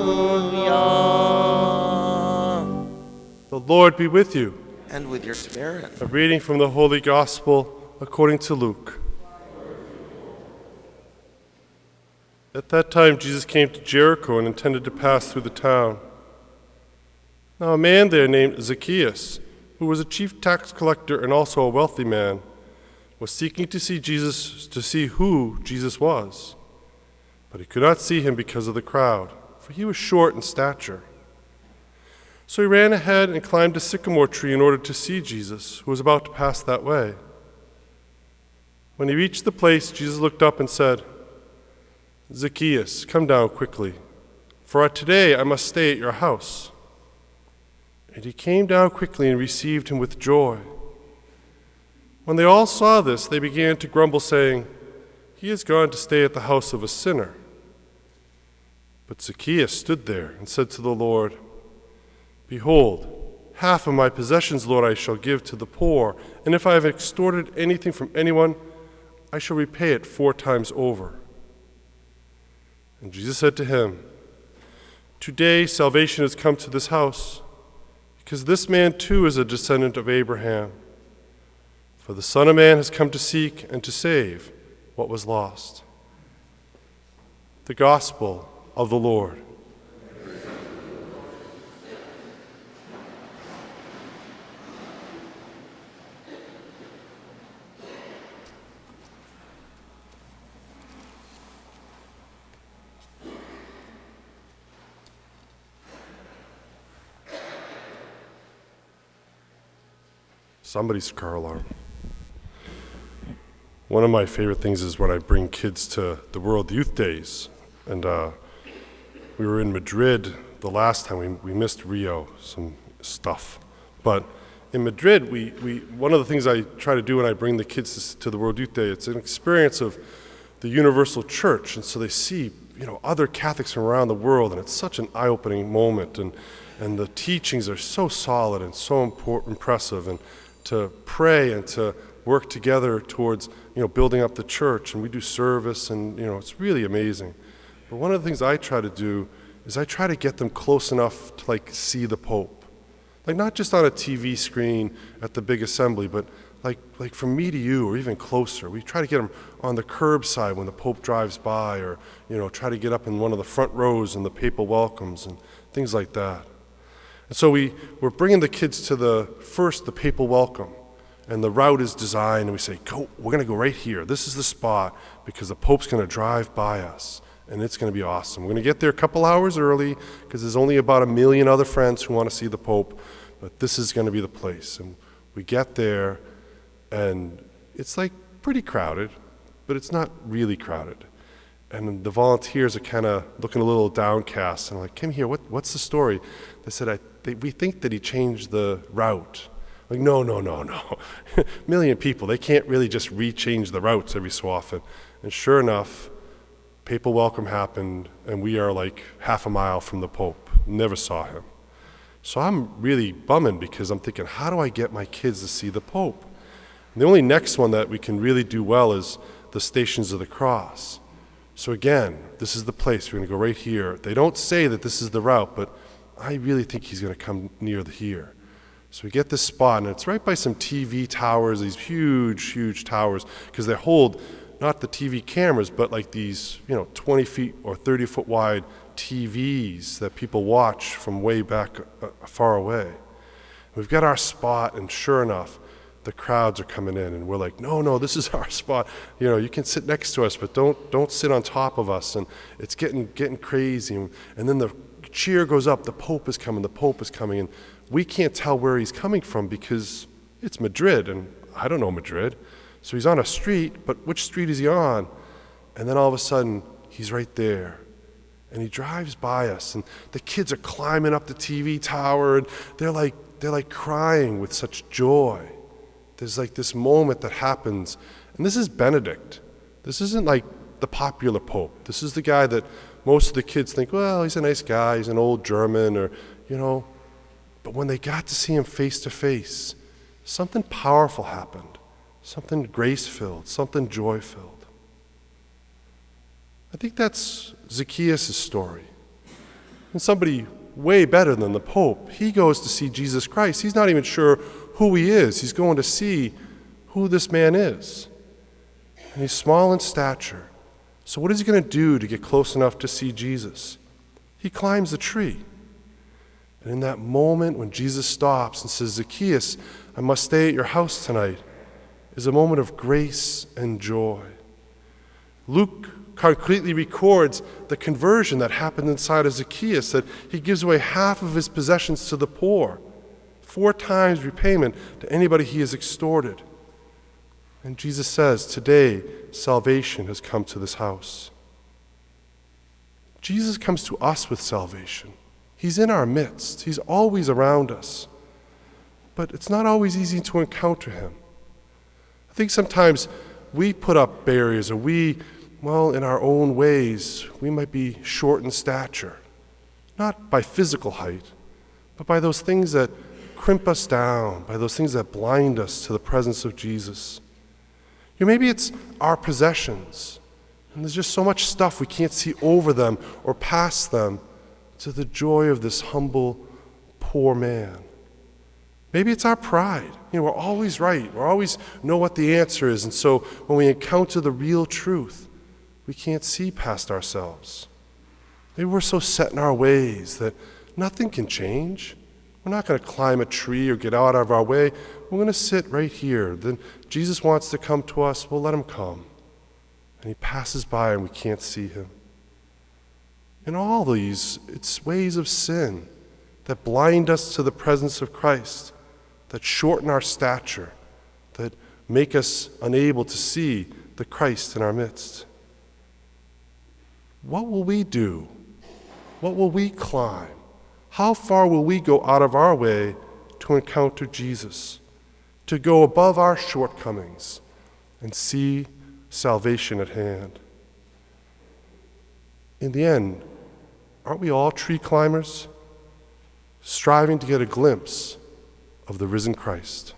Hallelujah. The Lord be with you. And with your spirit. A reading from the Holy Gospel according to Luke. At that time Jesus came to Jericho and intended to pass through the town. Now a man there named Zacchaeus, who was a chief tax collector and also a wealthy man, was seeking to see who Jesus was. But he could not see him because of the crowd, for he was short in stature. So he ran ahead and climbed a sycamore tree in order to see Jesus, who was about to pass that way. When he reached the place, Jesus looked up and said, "Zacchaeus, come down quickly, for today I must stay at your house." And he came down quickly and received him with joy. When they all saw this, they began to grumble, saying, "He has gone to stay at the house of a sinner." But Zacchaeus stood there and said to the Lord, "Behold, half of my possessions, Lord, I shall give to the poor, and if I have extorted anything from anyone, I shall repay it 4 times over." And Jesus said to him, "Today salvation has come to this house, because this man too is a descendant of Abraham. For the Son of Man has come to seek and to save what was lost." The Gospel of the Lord. Somebody's car alarm. One of my favorite things is when I bring kids to the World Youth Days. And we were in Madrid the last time. We missed Rio, some stuff. But in Madrid, we one of the things I try to do when I bring the kids to the World Youth Day, it's an experience of the universal church. And so they see, other Catholics from around the world, and it's such an eye-opening moment. And the teachings are so solid and so impressive. And to pray and to work together towards, building up the church, and we do service, and, it's really amazing. But one of the things I try to do is I try to get them close enough to, see the Pope. Not just on a TV screen at the big assembly, but like from me to you, or even closer. We try to get them on the curbside when the Pope drives by, or, try to get up in one of the front rows in the papal welcomes and things like that. And so we're bringing the kids to the papal welcome, and the route is designed, and we say, we're going to go right here. This is the spot, because the Pope's going to drive by us, and it's going to be awesome. We're going to get there a couple hours early, because there's only about 1 million other friends who want to see the Pope, but this is going to be the place. And we get there, and it's pretty crowded, but it's not really crowded. And the volunteers are kind of looking a little downcast, and I'm like, "Come here, what's the story?" They said, we think that he changed the route. No. 1 million people, they can't really just re-change the routes every so often. And sure enough, papal welcome happened, and we are half a mile from the Pope. Never saw him. So I'm really bumming, because I'm thinking, how do I get my kids to see the Pope? And the only next one that we can really do well is the Stations of the Cross. So again, this is the place. We're going to go right here. They don't say that this is the route, but I really think he's going to come near here. So we get this spot, and it's right by some TV towers, these huge, huge towers, because they hold not the TV cameras, but these, 20 feet or 30 foot wide TVs that people watch from way back far away. We've got our spot, and sure enough, the crowds are coming in, and we're like, no, this is our spot. You can sit next to us, but don't sit on top of us. And it's getting crazy. And then the cheer goes up, the Pope is coming, and we can't tell where he's coming from, because it's Madrid, and I don't know Madrid. So he's on a street, but which street is he on? And then all of a sudden, he's right there. And he drives by us, and the kids are climbing up the TV tower, and they're like crying with such joy. There's this moment that happens, and this is Benedict. This isn't the popular Pope. This is the guy that most of the kids think, well, he's a nice guy, he's an old German, or, But when they got to see him face to face, something powerful happened, something grace-filled, something joy-filled. I think that's Zacchaeus' story. And somebody way better than the Pope, he goes to see Jesus Christ. He's not even sure who he is. He's going to see who this man is. And he's small in stature. So what is he going to do to get close enough to see Jesus? He climbs the tree. And in that moment when Jesus stops and says, Zacchaeus, I must stay at your house tonight, is a moment of grace and joy. Luke concretely records the conversion that happened inside of Zacchaeus, that he gives away half of his possessions to the poor, 4 times repayment to anybody he has extorted. And Jesus says, today salvation has come to this house. Jesus comes to us with salvation. He's in our midst. He's always around us. But it's not always easy to encounter him. I think sometimes we put up barriers, or in our own ways, we might be short in stature. Not by physical height, but by those things that crimp us down, by those things that blind us to the presence of Jesus. Maybe it's our possessions, and there's just so much stuff we can't see over them or past them to the joy of this humble, poor man. Maybe it's our pride. We're always right. We always know what the answer is, and so when we encounter the real truth, we can't see past ourselves. Maybe we're so set in our ways that nothing can change. We're not going to climb a tree or get out of our way. We're going to sit right here. Then Jesus wants to come to us. We'll let him come. And he passes by and we can't see him. In all these, it's ways of sin that blind us to the presence of Christ, that shorten our stature, that make us unable to see the Christ in our midst. What will we do? What will we climb? How far will we go out of our way to encounter Jesus, to go above our shortcomings and see salvation at hand? In the end, aren't we all tree climbers, striving to get a glimpse of the risen Christ?